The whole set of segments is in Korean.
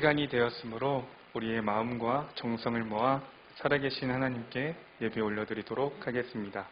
시간이 되었으므로 우리의 마음과 정성을 모아 살아계신 하나님께 예배 올려드리도록 하겠습니다.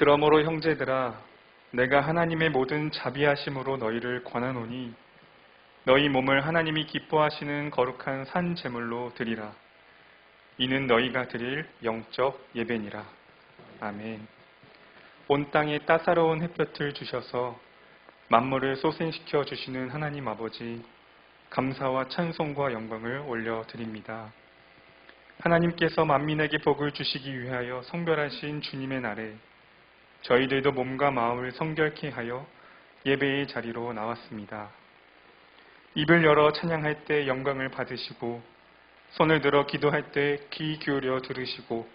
그러므로 형제들아, 내가 하나님의 모든 자비하심으로 너희를 권하노니 너희 몸을 하나님이 기뻐하시는 거룩한 산 제물로 드리라. 이는 너희가 드릴 영적 예배니라. 아멘. 온 땅에 따사로운 햇볕을 주셔서 만물을 소생시켜 주시는 하나님 아버지, 감사와 찬송과 영광을 올려드립니다. 하나님께서 만민에게 복을 주시기 위하여 성별하신 주님의 날에 저희들도 몸과 마음을 성결케 하여 예배의 자리로 나왔습니다. 입을 열어 찬양할 때 영광을 받으시고, 손을 들어 기도할 때 귀 기울여 들으시고,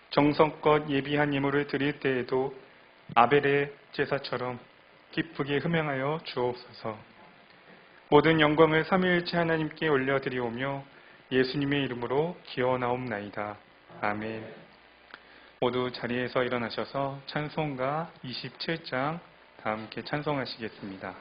정성껏 예비한 예물을 드릴 때에도 아벨의 제사처럼 기쁘게 흠양하여 주옵소서. 모든 영광을 삼위일체 하나님께 올려드리오며 예수님의 이름으로 기어나옵나이다. 아멘. 모두 자리에서 일어나셔서 찬송가 27장 다 함께 찬송하시겠습니다.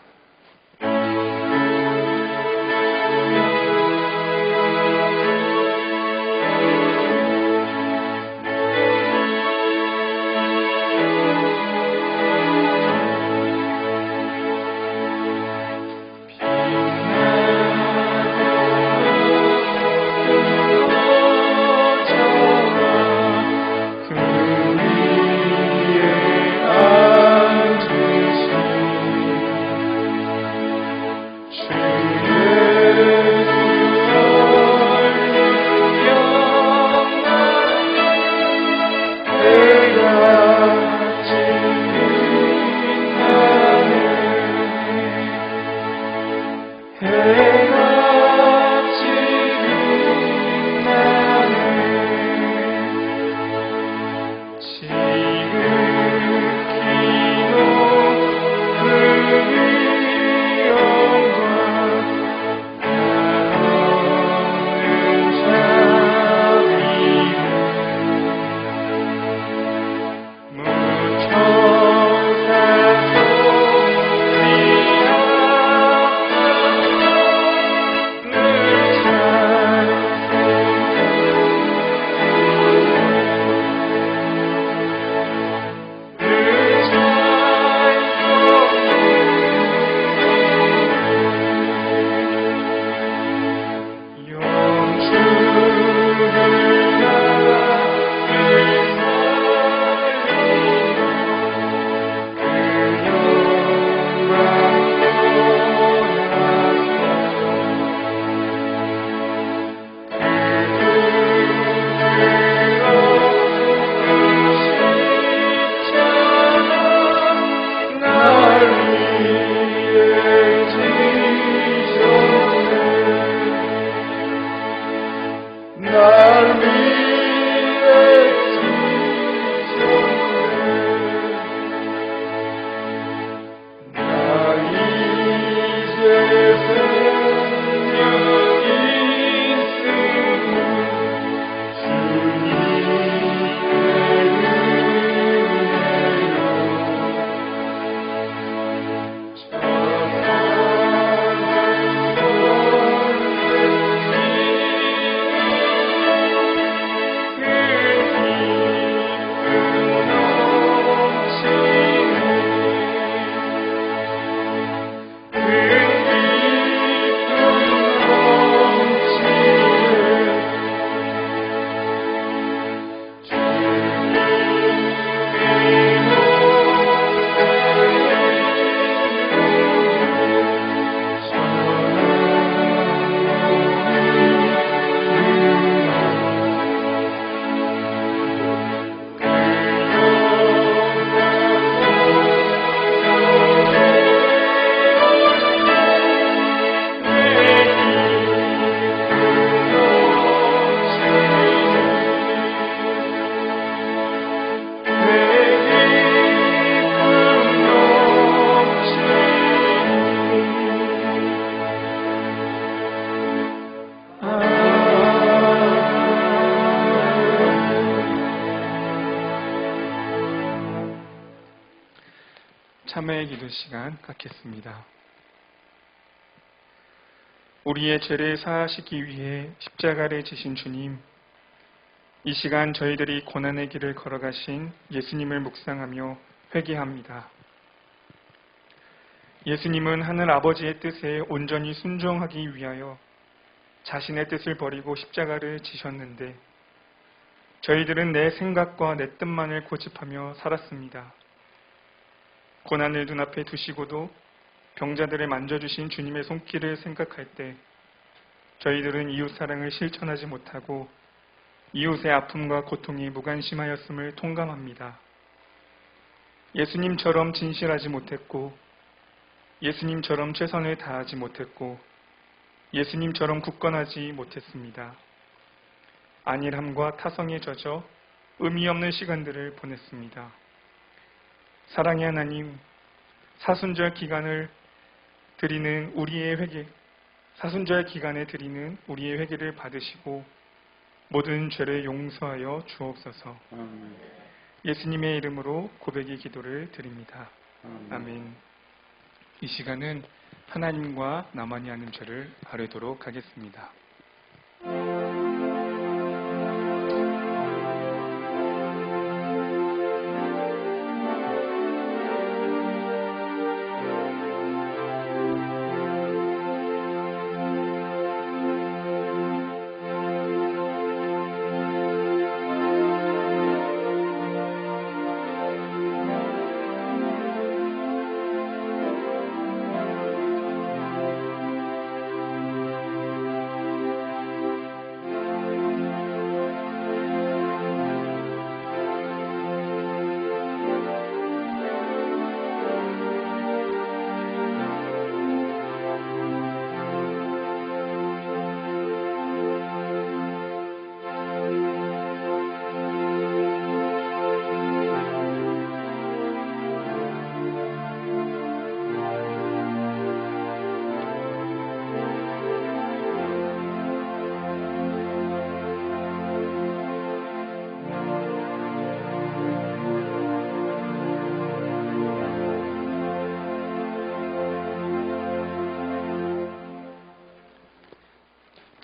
참회의 기도 시간 갖겠습니다. 우리의 죄를 사하시기 위해 십자가를 지신 주님, 이 시간 저희들이 고난의 길을 걸어가신 예수님을 묵상하며 회개합니다. 예수님은 하늘 아버지의 뜻에 온전히 순종하기 위하여 자신의 뜻을 버리고 십자가를 지셨는데 저희들은 내 생각과 내 뜻만을 고집하며 살았습니다. 고난을 눈앞에 두시고도 병자들을 만져주신 주님의 손길을 생각할 때 저희들은 이웃사랑을 실천하지 못하고 이웃의 아픔과 고통이 무관심하였음을 통감합니다. 예수님처럼 진실하지 못했고 예수님처럼 최선을 다하지 못했고 예수님처럼 굳건하지 못했습니다. 안일함과 타성에 젖어 의미 없는 시간들을 보냈습니다. 사랑의 하나님, 사순절 기간에 드리는 우리의 회개를 받으시고 모든 죄를 용서하여 주옵소서. 예수님의 이름으로 고백의 기도를 드립니다. 아멘. 이 시간은 하나님과 나만이 아는 죄를 바르도록 하겠습니다.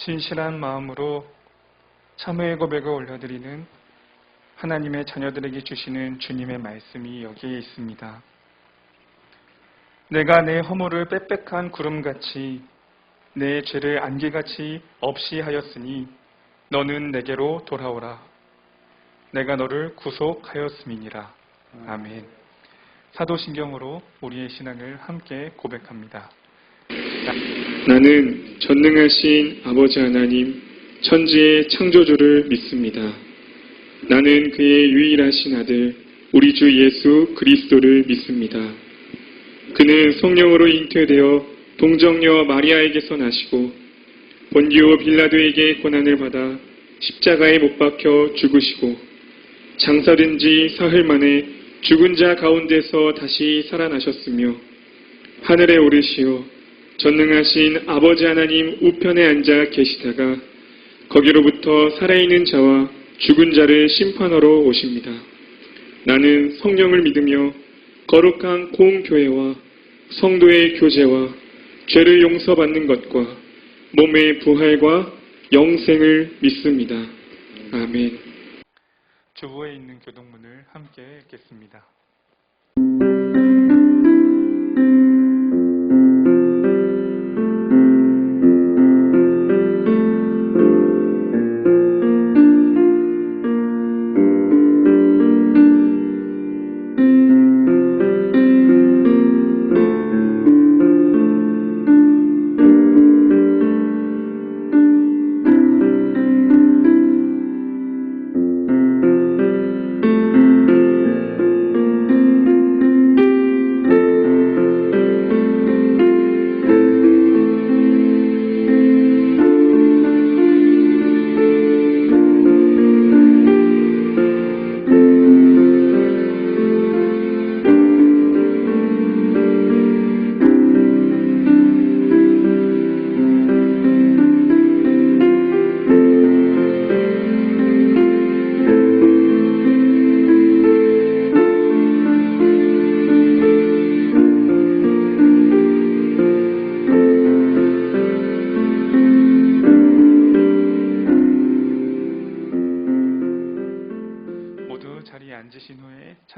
진실한 마음으로 참회의 고백을 올려드리는 하나님의 자녀들에게 주시는 주님의 말씀이 여기에 있습니다. 내가 내 허물을 빽빽한 구름같이 내 죄를 안개같이 없이 하였으니 너는 내게로 돌아오라. 내가 너를 구속하였음이니라. 아멘. 사도신경으로 우리의 신앙을 함께 고백합니다. 나는 전능하신 아버지 하나님, 천지의 창조주를 믿습니다. 나는 그의 유일하신 아들, 우리 주 예수 그리스도를 믿습니다. 그는 성령으로 잉태되어 동정녀 마리아에게서 나시고 본디오 빌라도에게 고난을 받아 십자가에 못 박혀 죽으시고 장사된 지 사흘 만에 죽은 자 가운데서 다시 살아나셨으며 하늘에 오르시어 전능하신 아버지 하나님 우편에 앉아 계시다가 거기로부터 살아있는 자와 죽은 자를 심판하러 오십니다. 나는 성령을 믿으며 거룩한 공교회와 성도의 교제와 죄를 용서받는 것과 몸의 부활과 영생을 믿습니다. 아멘. 주보에 있는 교동문을 함께 읽겠습니다.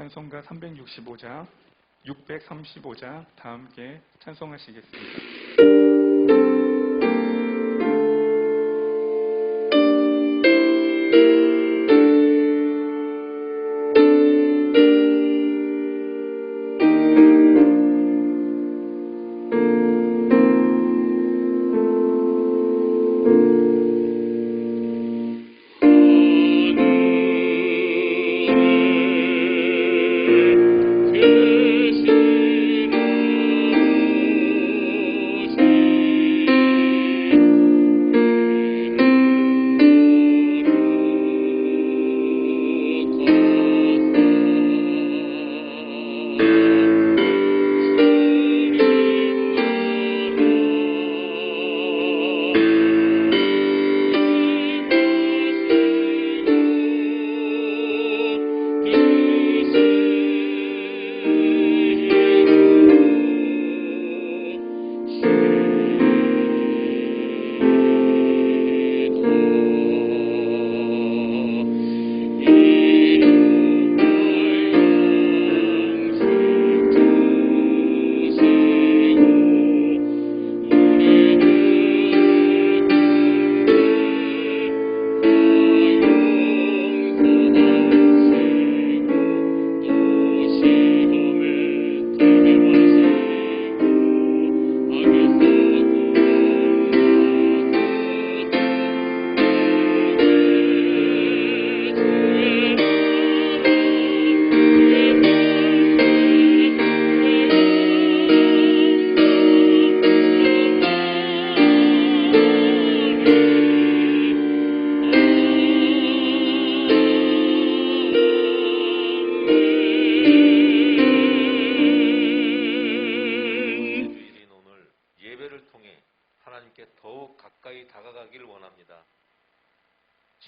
찬송가 365장, 635장 다 함께 찬송하시겠습니다.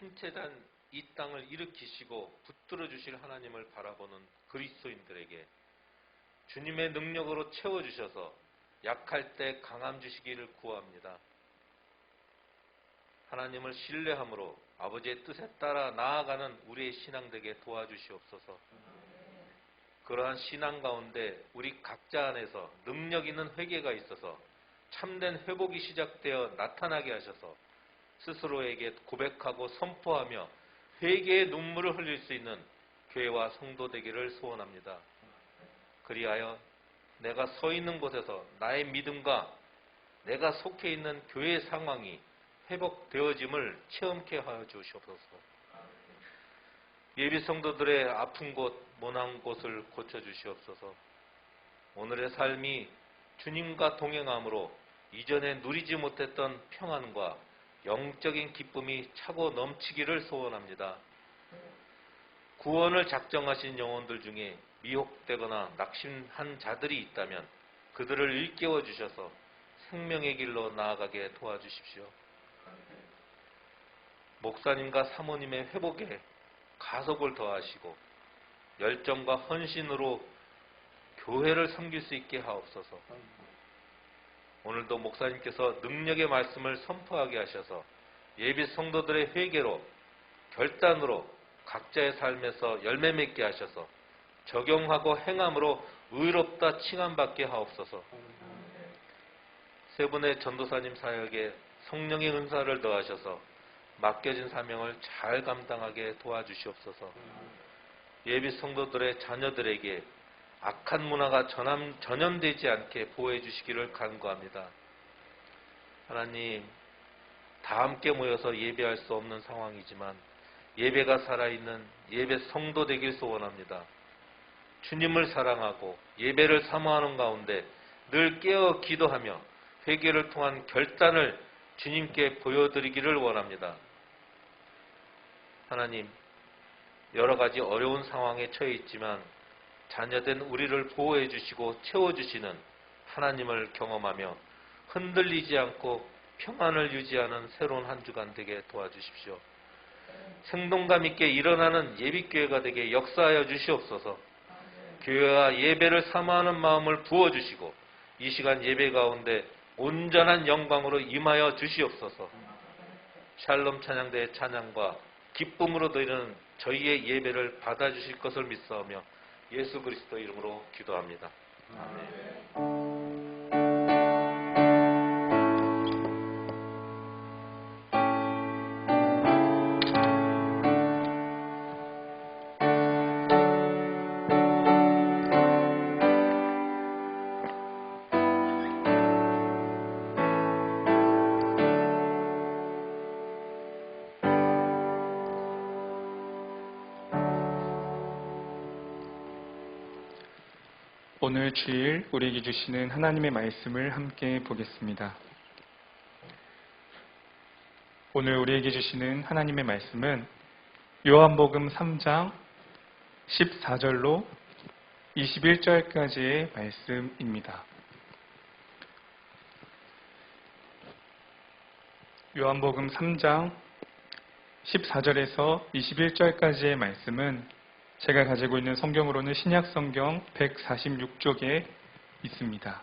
침체된 이 땅을 일으키시고 붙들어 주실 하나님을 바라보는 그리스도인들에게 주님의 능력으로 채워주셔서 약할 때 강함 주시기를 구합니다. 하나님을 신뢰함으로 아버지의 뜻에 따라 나아가는 우리의 신앙 되게 도와주시옵소서. 그러한 신앙 가운데 우리 각자 안에서 능력 있는 회개가 있어서 참된 회복이 시작되어 나타나게 하셔서 스스로에게 고백하고 선포하며 회개의 눈물을 흘릴 수 있는 교회와 성도 되기를 소원합니다. 그리하여 내가 서 있는 곳에서 나의 믿음과 내가 속해 있는 교회의 상황이 회복되어짐을 체험케 하여 주시옵소서. 예비 성도들의 아픈 곳, 모난 곳을 고쳐주시옵소서. 오늘의 삶이 주님과 동행함으로 이전에 누리지 못했던 평안과 영적인 기쁨이 차고 넘치기를 소원합니다. 구원을 작정하신 영혼들 중에 미혹되거나 낙심한 자들이 있다면 그들을 일깨워 주셔서 생명의 길로 나아가게 도와주십시오. 목사님과 사모님의 회복에 가속을 더하시고 열정과 헌신으로 교회를 섬길 수 있게 하옵소서. 오늘도 목사님께서 능력의 말씀을 선포하게 하셔서 예비 성도들의 회개로 결단으로 각자의 삶에서 열매 맺게 하셔서 적용하고 행함으로 의롭다 칭함받게 하옵소서. 세 분의 전도사님 사역에 성령의 은사를 더하셔서 맡겨진 사명을 잘 감당하게 도와주시옵소서. 예비 성도들의 자녀들에게 악한 문화가 전염되지 않게 보호해 주시기를 간구합니다. 하나님, 다 함께 모여서 예배할 수 없는 상황이지만 예배가 살아있는 예배 성도 되길 소원합니다. 주님을 사랑하고 예배를 사모하는 가운데 늘 깨어 기도하며 회개를 통한 결단을 주님께 보여드리기를 원합니다. 하나님, 여러 가지 어려운 상황에 처해 있지만 자녀된 우리를 보호해 주시고 채워주시는 하나님을 경험하며 흔들리지 않고 평안을 유지하는 새로운 한 주간 되게 도와주십시오. 생동감 있게 일어나는 예비교회가 되게 역사하여 주시옵소서. 교회와 예배를 사모하는 마음을 부어주시고 이 시간 예배 가운데 온전한 영광으로 임하여 주시옵소서. 샬롬 찬양대의 찬양과 기쁨으로 드리는 저희의 예배를 받아주실 것을 믿사오며 예수 그리스도 이름으로 기도합니다. 오늘 주일 우리에게 주시는 하나님의 말씀을 함께 보겠습니다. 오늘 우리에게 주시는 하나님의 말씀은 요한복음 3장 14절로 21절까지의 말씀입니다. 요한복음 3장 14절에서 21절까지의 말씀은 제가 가지고 있는 성경으로는 신약성경 146쪽에 있습니다.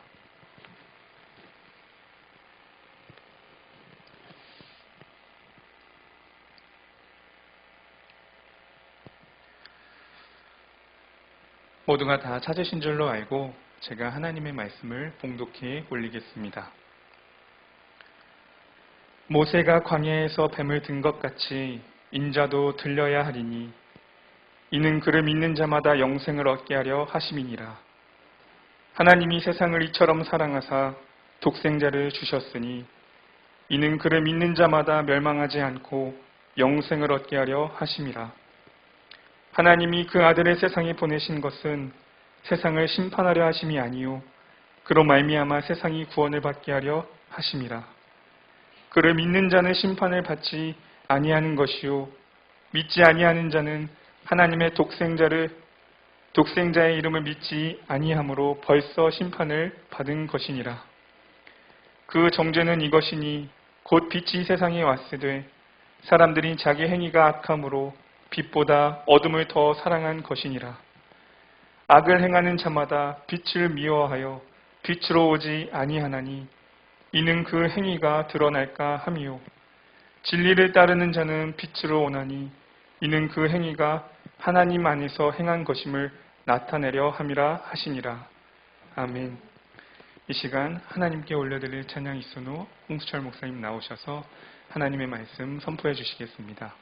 모두가 다 찾으신 줄로 알고 제가 하나님의 말씀을 봉독해 올리겠습니다. 모세가 광야에서 뱀을 든 것 같이 인자도 들려야 하리니 이는 그를 믿는 자마다 영생을 얻게 하려 하심이니라. 하나님이 세상을 이처럼 사랑하사 독생자를 주셨으니 이는 그를 믿는 자마다 멸망하지 않고 영생을 얻게 하려 하심이라. 하나님이 그 아들의 세상에 보내신 것은 세상을 심판하려 하심이 아니요 그로 말미암아 세상이 구원을 받게 하려 하심이라. 그를 믿는 자는 심판을 받지 아니하는 것이요 믿지 아니하는 자는 하나님의 독생자의 이름을 믿지 아니함으로 벌써 심판을 받은 것이니라. 그 정죄는 이것이니 곧 빛이 세상에 왔으되 사람들이 자기 행위가 악함으로 빛보다 어둠을 더 사랑한 것이니라. 악을 행하는 자마다 빛을 미워하여 빛으로 오지 아니하나니 이는 그 행위가 드러날까 함이요 진리를 따르는 자는 빛으로 오나니 이는 그 행위가 하나님 안에서 행한 것임을 나타내려 함이라 하시니라. 아멘. 이 시간 하나님께 올려드릴 찬양 이순호 홍수철 목사님 나오셔서 하나님의 말씀 선포해 주시겠습니다.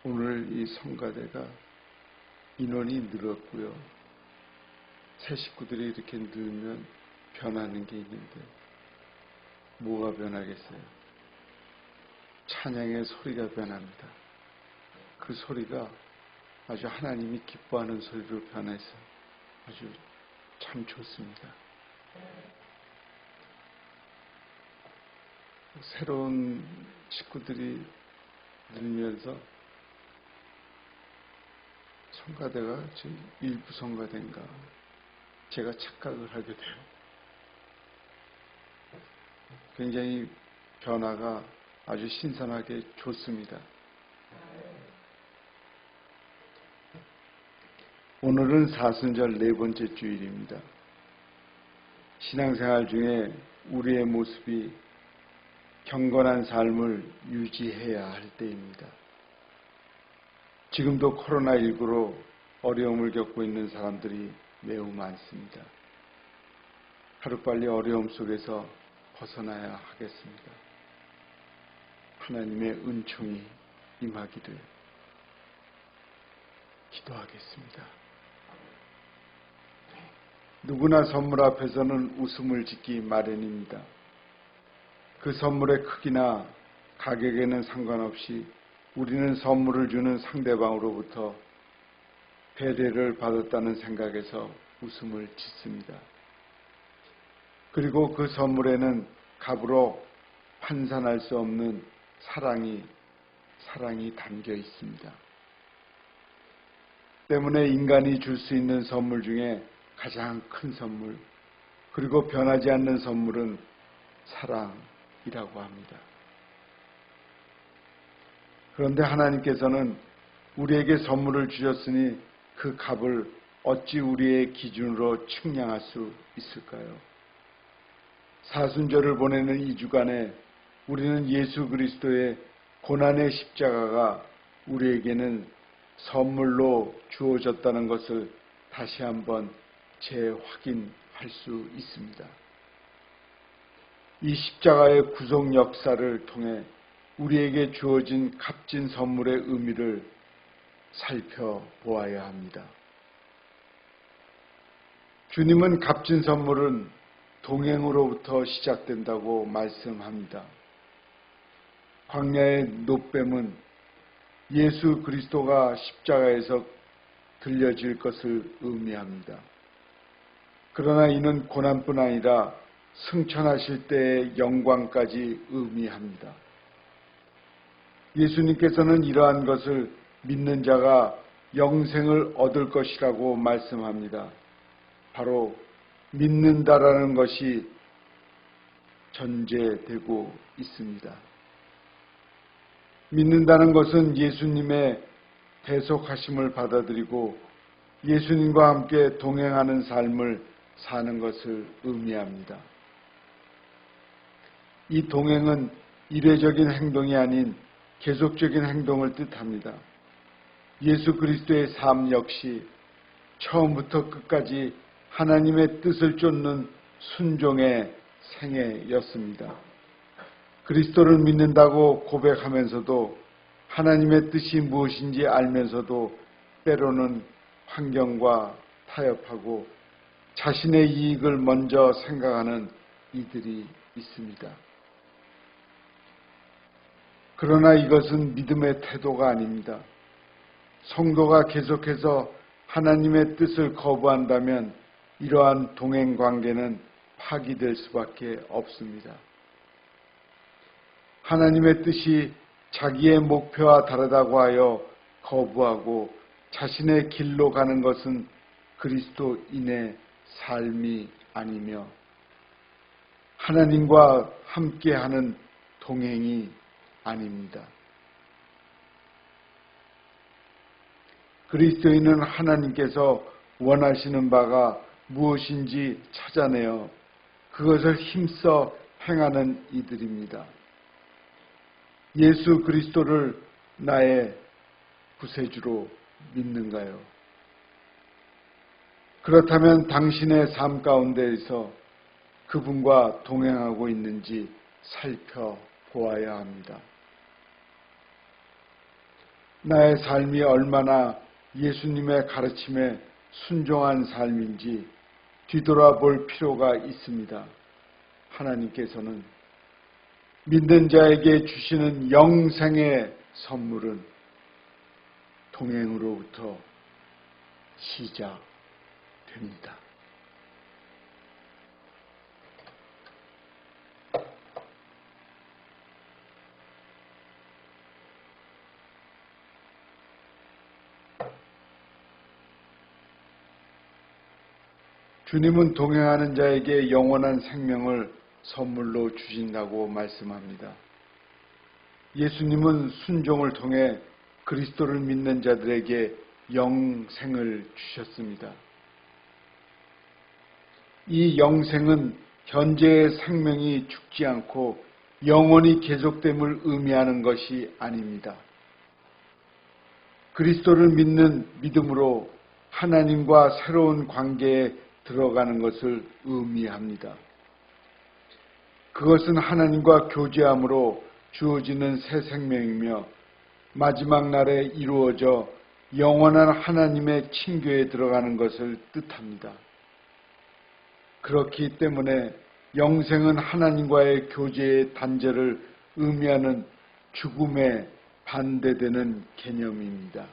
오늘 이 성가대가 인원이 늘었고요. 새 식구들이 이렇게 늘면 변하는 게 있는데 뭐가 변하겠어요? 찬양의 소리가 변합니다. 그 소리가 아주 하나님이 기뻐하는 소리로 변해서 아주 참 좋습니다. 새로운 식구들이 늘면서 성가대가 지금 일부 성가대인가 제가 착각을 하게 돼요. 굉장히 변화가 아주 신선하게 좋습니다. 오늘은 사순절 네 번째 주일입니다. 신앙생활 중에 우리의 모습이 경건한 삶을 유지해야 할 때입니다. 지금도 코로나19로 어려움을 겪고 있는 사람들이 매우 많습니다. 하루빨리 어려움 속에서 벗어나야 하겠습니다. 하나님의 은총이 임하기를 기도하겠습니다. 누구나 선물 앞에서는 웃음을 짓기 마련입니다. 그 선물의 크기나 가격에는 상관없이 우리는 선물을 주는 상대방으로부터 배려를 받았다는 생각에서 웃음을 짓습니다. 그리고 그 선물에는 값으로 환산할 수 없는 사랑이 담겨 있습니다. 때문에 인간이 줄 수 있는 선물 중에 가장 큰 선물, 그리고 변하지 않는 선물은 사랑이라고 합니다. 그런데 하나님께서는 우리에게 선물을 주셨으니 그 값을 어찌 우리의 기준으로 측량할 수 있을까요? 사순절을 보내는 이 주간에 우리는 예수 그리스도의 고난의 십자가가 우리에게는 선물로 주어졌다는 것을 다시 한번 재확인할 수 있습니다. 이 십자가의 구속 역사를 통해 우리에게 주어진 값진 선물의 의미를 살펴보아야 합니다. 주님은 값진 선물은 동행으로부터 시작된다고 말씀합니다. 광야의 노뱀은 예수 그리스도가 십자가에서 들려질 것을 의미합니다. 그러나 이는 고난뿐 아니라 승천하실 때의 영광까지 의미합니다. 예수님께서는 이러한 것을 믿는 자가 영생을 얻을 것이라고 말씀합니다. 바로 믿는다라는 것이 전제되고 있습니다. 믿는다는 것은 예수님의 대속하심을 받아들이고 예수님과 함께 동행하는 삶을 사는 것을 의미합니다. 이 동행은 일회적인 행동이 아닌 계속적인 행동을 뜻합니다. 예수 그리스도의 삶 역시 처음부터 끝까지 하나님의 뜻을 쫓는 순종의 생애였습니다. 그리스도를 믿는다고 고백하면서도 하나님의 뜻이 무엇인지 알면서도 때로는 환경과 타협하고 자신의 이익을 먼저 생각하는 이들이 있습니다. 그러나 이것은 믿음의 태도가 아닙니다. 성도가 계속해서 하나님의 뜻을 거부한다면 이러한 동행 관계는 파기될 수밖에 없습니다. 하나님의 뜻이 자기의 목표와 다르다고 하여 거부하고 자신의 길로 가는 것은 그리스도인의 삶이 아니며 하나님과 함께하는 동행이 아닙니다. 그리스도인은 하나님께서 원하시는 바가 무엇인지 찾아내어 그것을 힘써 행하는 이들입니다. 예수 그리스도를 나의 구세주로 믿는가요? 그렇다면 당신의 삶 가운데에서 그분과 동행하고 있는지 살펴보아야 합니다. 나의 삶이 얼마나 예수님의 가르침에 순종한 삶인지 뒤돌아볼 필요가 있습니다. 하나님께서는 믿는 자에게 주시는 영생의 선물은 동행으로부터 시작됩니다. 주님은 동행하는 자에게 영원한 생명을 선물로 주신다고 말씀합니다. 예수님은 순종을 통해 그리스도를 믿는 자들에게 영생을 주셨습니다. 이 영생은 현재의 생명이 죽지 않고 영원히 계속됨을 의미하는 것이 아닙니다. 그리스도를 믿는 믿음으로 하나님과 새로운 관계에 들어가는 것을 의미합니다. 그것은 하나님과 교제함으로 주어지는 새 생명이며 마지막 날에 이루어져 영원한 하나님의 친교에 들어가는 것을 뜻합니다. 그렇기 때문에 영생은 하나님과의 교제의 단절을 의미하는 죽음에 반대되는 개념입니다.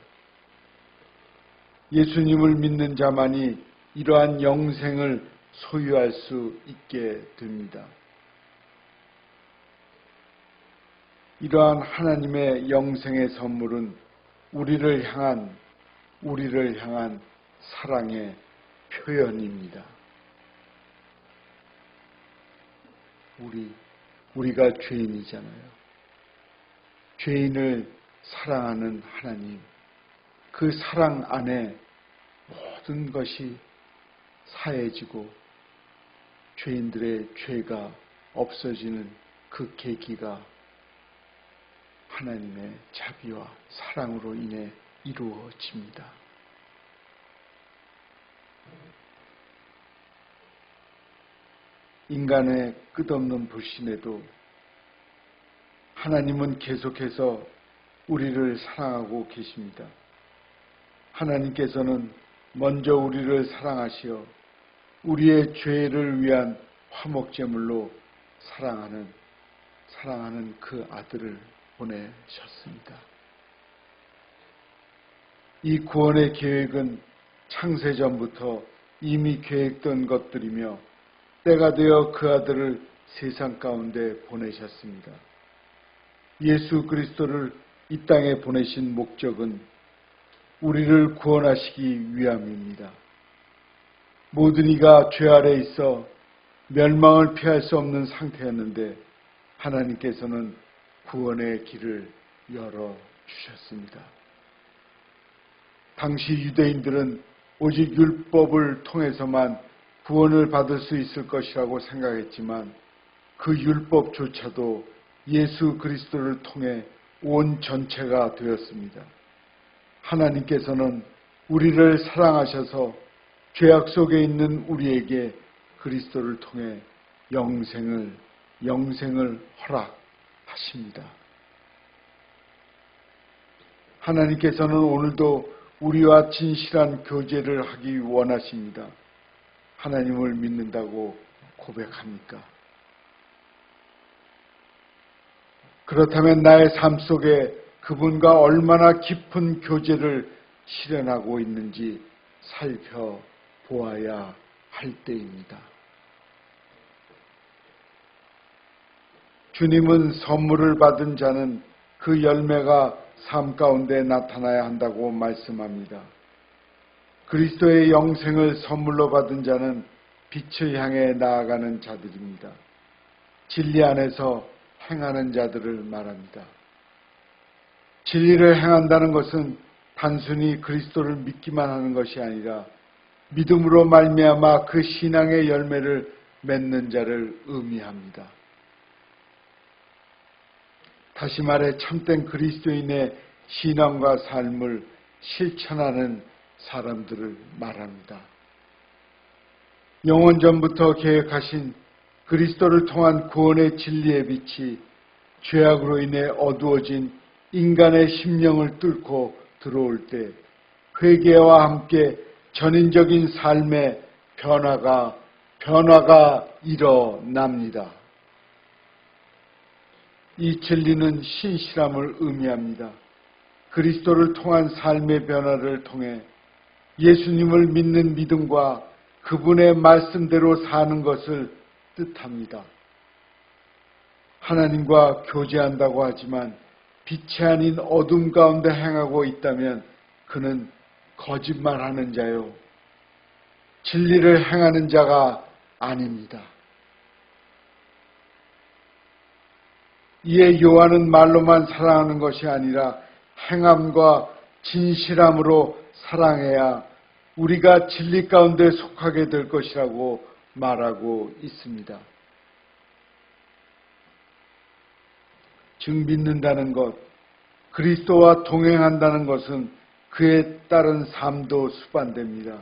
예수님을 믿는 자만이 이러한 영생을 소유할 수 있게 됩니다. 이러한 하나님의 영생의 선물은 우리를 향한 사랑의 표현입니다. 우리가 죄인이잖아요. 죄인을 사랑하는 하나님, 그 사랑 안에 모든 것이 사해지고 죄인들의 죄가 없어지는 그 계기가 하나님의 자비와 사랑으로 인해 이루어집니다. 인간의 끝없는 불신에도 하나님은 계속해서 우리를 사랑하고 계십니다. 하나님께서는 먼저 우리를 사랑하시어 우리의 죄를 위한 화목제물로 사랑하는 그 아들을 보내셨습니다. 이 구원의 계획은 창세전부터 이미 계획된 것들이며 때가 되어 그 아들을 세상 가운데 보내셨습니다. 예수 그리스도를 이 땅에 보내신 목적은 우리를 구원하시기 위함입니다. 모든 이가 죄 아래 있어 멸망을 피할 수 없는 상태였는데 하나님께서는 구원의 길을 열어주셨습니다. 당시 유대인들은 오직 율법을 통해서만 구원을 받을 수 있을 것이라고 생각했지만 그 율법조차도 예수 그리스도를 통해 온 전체가 되었습니다. 하나님께서는 우리를 사랑하셔서 죄악 속에 있는 우리에게 그리스도를 통해 영생을 허락하십니다. 하나님께서는 오늘도 우리와 진실한 교제를 하기 원하십니다. 하나님을 믿는다고 고백합니까? 그렇다면 나의 삶 속에 그분과 얼마나 깊은 교제를 실현하고 있는지 살펴보아야 할 때입니다. 주님은 선물을 받은 자는 그 열매가 삶 가운데 나타나야 한다고 말씀합니다. 그리스도의 영생을 선물로 받은 자는 빛을 향해 나아가는 자들입니다. 진리 안에서 행하는 자들을 말합니다. 진리를 행한다는 것은 단순히 그리스도를 믿기만 하는 것이 아니라 믿음으로 말미암아 그 신앙의 열매를 맺는 자를 의미합니다. 다시 말해 참된 그리스도인의 신앙과 삶을 실천하는 사람들을 말합니다. 영원전부터 계획하신 그리스도를 통한 구원의 진리의 빛이 죄악으로 인해 어두워진 인간의 심령을 뚫고 들어올 때 회개와 함께 전인적인 삶의 변화가 일어납니다. 이 진리는 신실함을 의미합니다. 그리스도를 통한 삶의 변화를 통해 예수님을 믿는 믿음과 그분의 말씀대로 사는 것을 뜻합니다. 하나님과 교제한다고 하지만 빛이 아닌 어둠 가운데 행하고 있다면 그는 거짓말하는 자요, 진리를 행하는 자가 아닙니다. 이에 요한은 말로만 사랑하는 것이 아니라 행함과 진실함으로 사랑해야 우리가 진리 가운데 속하게 될 것이라고 말하고 있습니다. 즉 믿는다는 것, 그리스도와 동행한다는 것은 그에 따른 삶도 수반됩니다.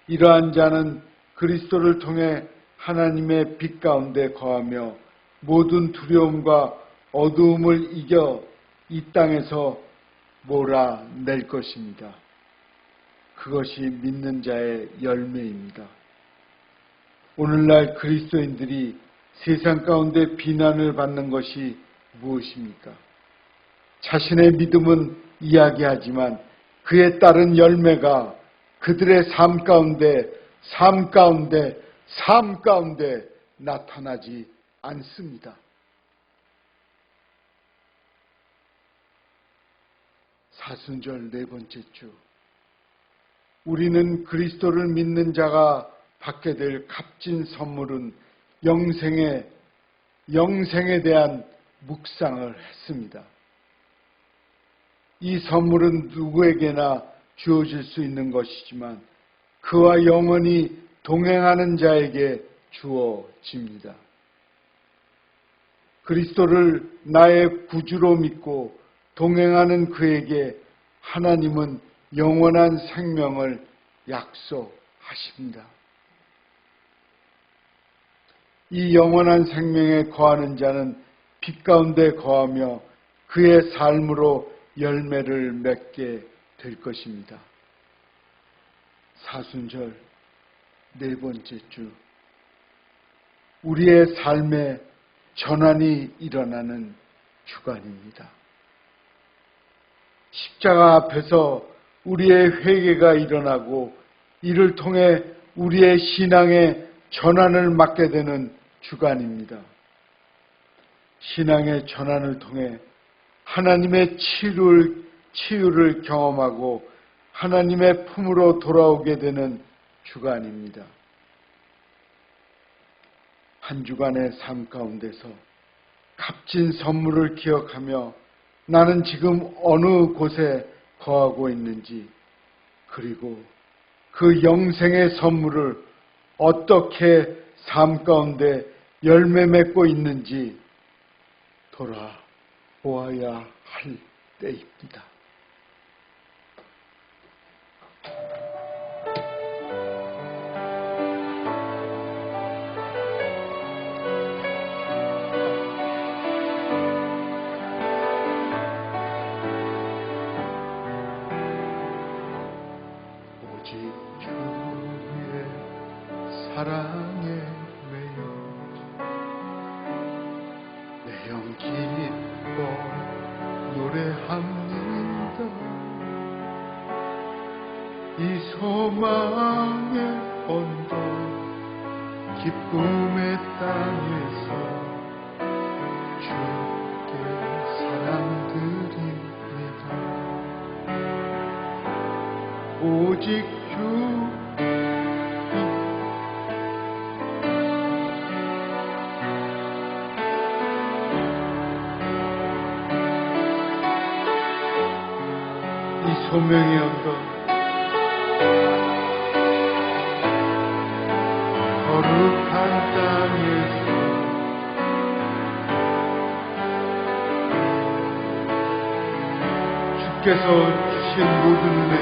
이러한 자는 그리스도를 통해 하나님의 빛 가운데 거하며 모든 두려움과 어두움을 이겨 이 땅에서 몰아낼 것입니다. 그것이 믿는 자의 열매입니다. 오늘날 그리스도인들이 세상 가운데 비난을 받는 것이 무엇입니까? 자신의 믿음은 이야기하지만 그에 따른 열매가 그들의 삶 가운데 나타나지 않습니다. 사순절 네 번째 주, 우리는 그리스도를 믿는 자가 받게 될 값진 선물은 영생에 대한 묵상을 했습니다. 이 선물은 누구에게나 주어질 수 있는 것이지만 그와 영원히 동행하는 자에게 주어집니다. 그리스도를 나의 구주로 믿고 동행하는 그에게 하나님은 영원한 생명을 약속하십니다. 이 영원한 생명에 거하는 자는 빛 가운데 거하며 그의 삶으로 열매를 맺게 될 것입니다. 사순절 네 번째 주, 우리의 삶에 전환이 일어나는 주간입니다. 십자가 앞에서 우리의 회개가 일어나고 이를 통해 우리의 신앙의 전환을 맞게 되는 주간입니다. 신앙의 전환을 통해 하나님의 치유를 경험하고 하나님의 품으로 돌아오게 되는 주간입니다. 한 주간의 삶 가운데서 값진 선물을 기억하며 나는 지금 어느 곳에 거하고 있는지, 그리고 그 영생의 선물을 어떻게 삶 가운데 열매 맺고 있는지 돌아보아야 할 때입니다. 오직 주의 사랑에 매여 내 영 기뻐 노래합니다. 이 소망의 언덕 기쁨의 땅에서 주께 사랑드립니다. 오직 주 이 소명의 언덕 거룩한 땅에서 주께서 주신 모든 은혜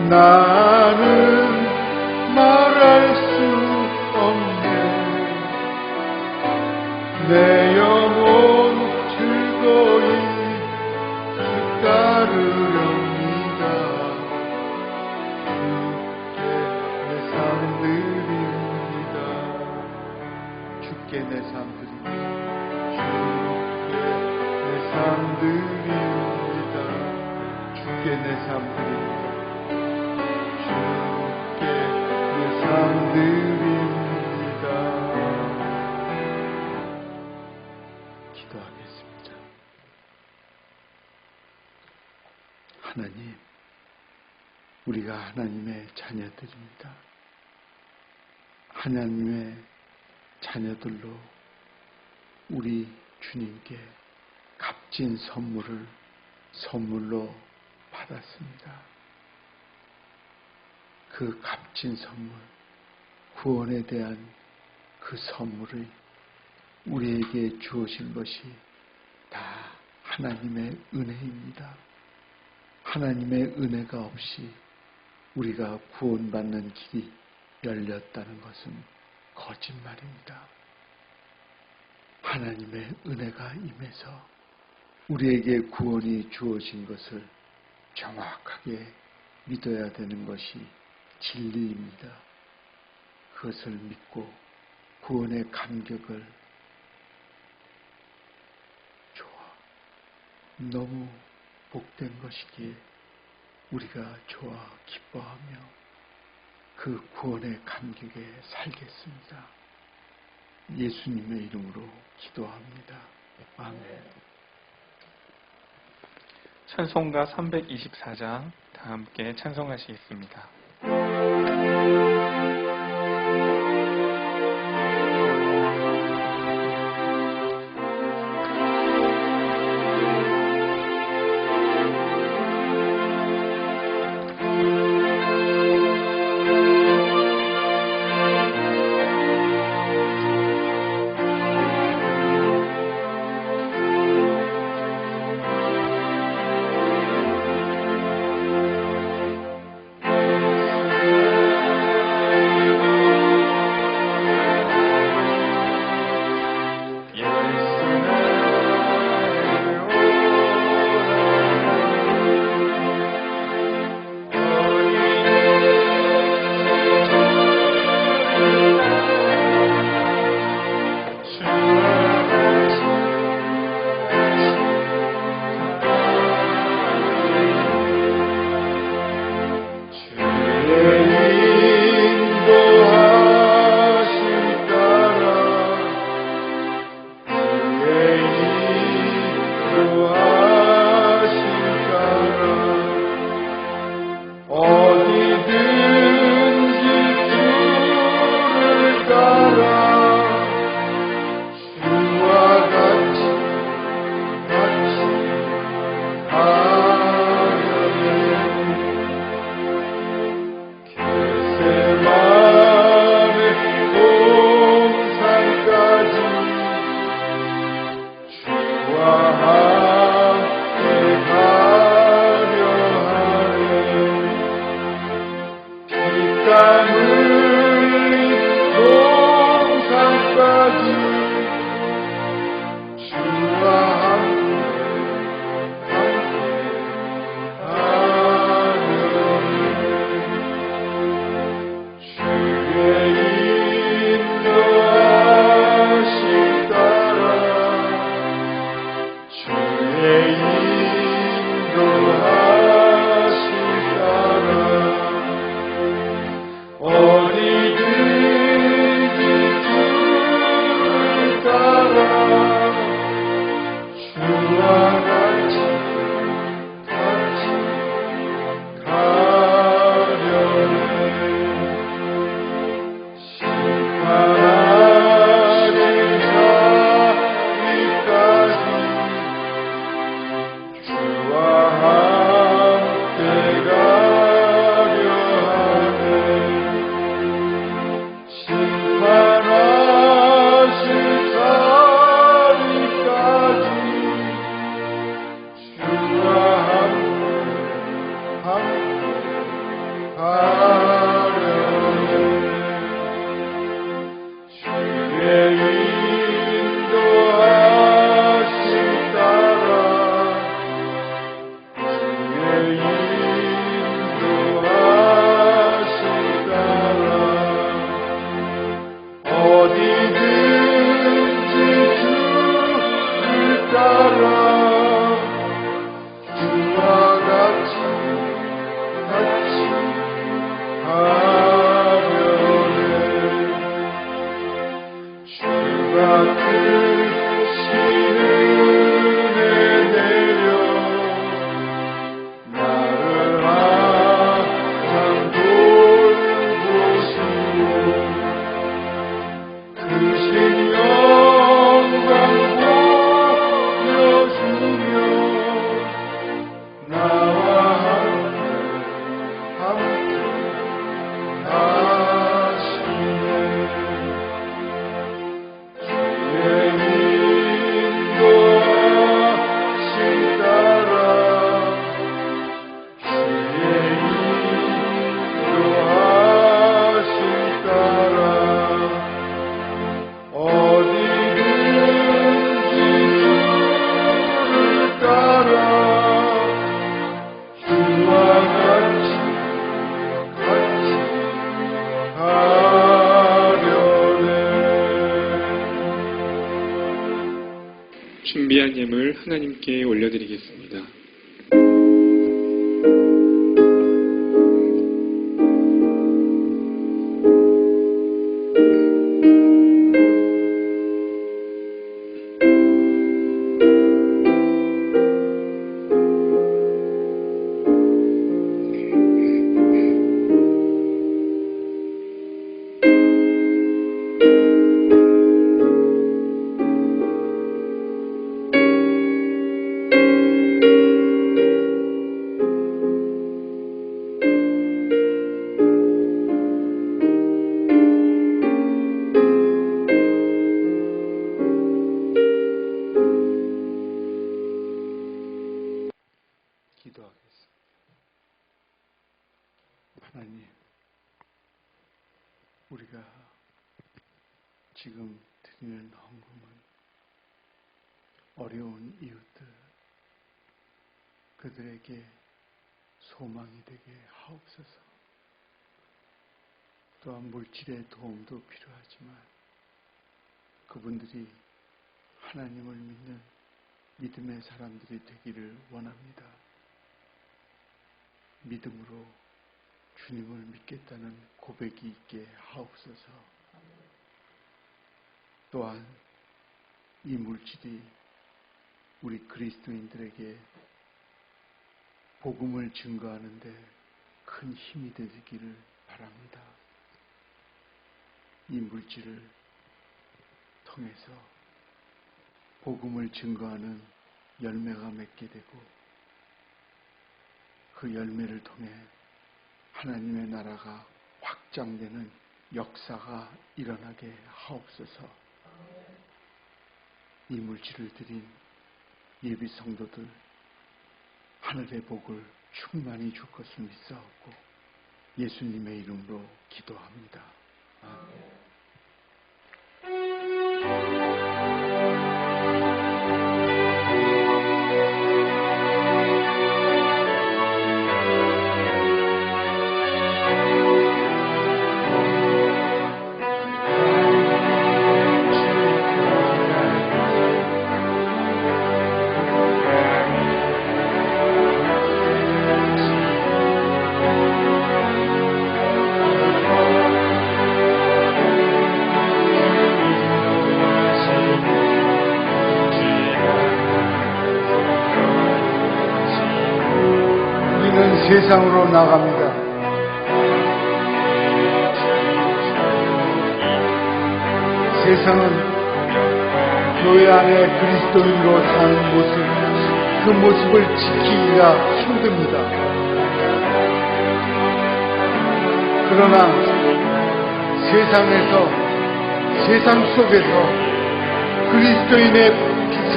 나는 말할 수 없네. 주께 내 삶 드립니다. 주께 내 삶 드립니다. 주께 내 삶 드립니다. 주께 내 삶 드립니다. 기도하겠습니다. 하나님, 우리가 하나님의 자녀들입니다. 하나님의 자녀들로 우리 주님께 값진 선물로 받았습니다. 그 값진 선물, 구원에 대한 그 선물을 우리에게 주어진 것이 다 하나님의 은혜입니다. 하나님의 은혜가 없이 우리가 구원받는 길이 열렸다는 것은 거짓말입니다. 하나님의 은혜가 임해서 우리에게 구원이 주어진 것을 정확하게 믿어야 되는 것이 진리입니다. 그것을 믿고 구원의 감격을 너무 복된 것이기에 우리가 좋아 기뻐하며 그 구원의 감격에 살겠습니다. 예수님의 이름으로 기도합니다. 아멘. 찬송가 324장 다 함께 찬송하시겠습니다. 준비한 예물 하나님께 올려드리겠습니다. 기도하겠습니다. 하나님, 우리가 지금 드리는 헌금은 어려운 이웃들, 그들에게 소망이 되게 하옵소서. 또한 물질의 도움도 필요하지만 그분들이 하나님을 믿는 믿음의 사람들이 되기를 원합니다. 믿음으로 주님을 믿겠다는 고백이 있게 하옵소서. 또한 이 물질이 우리 그리스도인들에게 복음을 증거하는데 큰 힘이 되기를 바랍니다. 이 물질을 통해서 복음을 증거하는 열매가 맺게 되고 그 열매를 통해 하나님의 나라가 확장되는 역사가 일어나게 하옵소서. 이 물질을 드린 예비 성도들 하늘의 복을 충만히 줄 것을 믿사옵고 예수님의 이름으로 기도합니다. 아멘. 세상으로 나갑니다. 세상은 교회 안에 그리스도인으로 사는 모습, 그 모습을 지키기가 힘듭니다. 그러나 세상 속에서 그리스도인의 빛을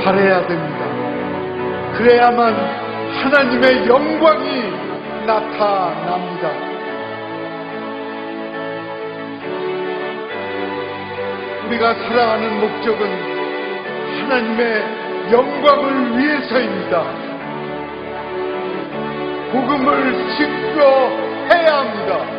발해야 됩니다. 그래야만 하나님의 영광이 나타납니다. 우리가 살아가는 목적은 하나님의 영광을 위해서입니다. 복음을 증거해야 합니다.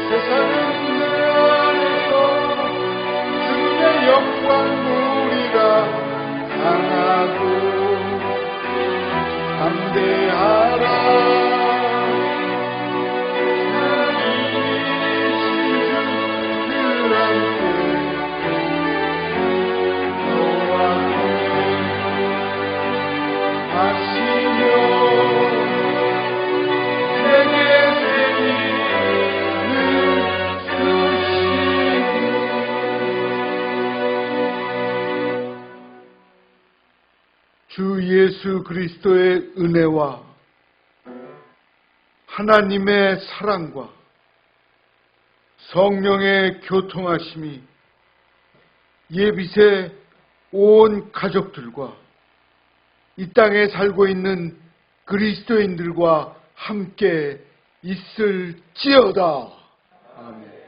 세상은 내 안에서 주님의 영광 우리가 강하고 담대하라. 살아계신 주들 함께 너와 하시며 주 예수 그리스도의 은혜와 하나님의 사랑과 성령의 교통하심이 예빗의 온 가족들과 이 땅에 살고 있는 그리스도인들과 함께 있을지어다. 아멘.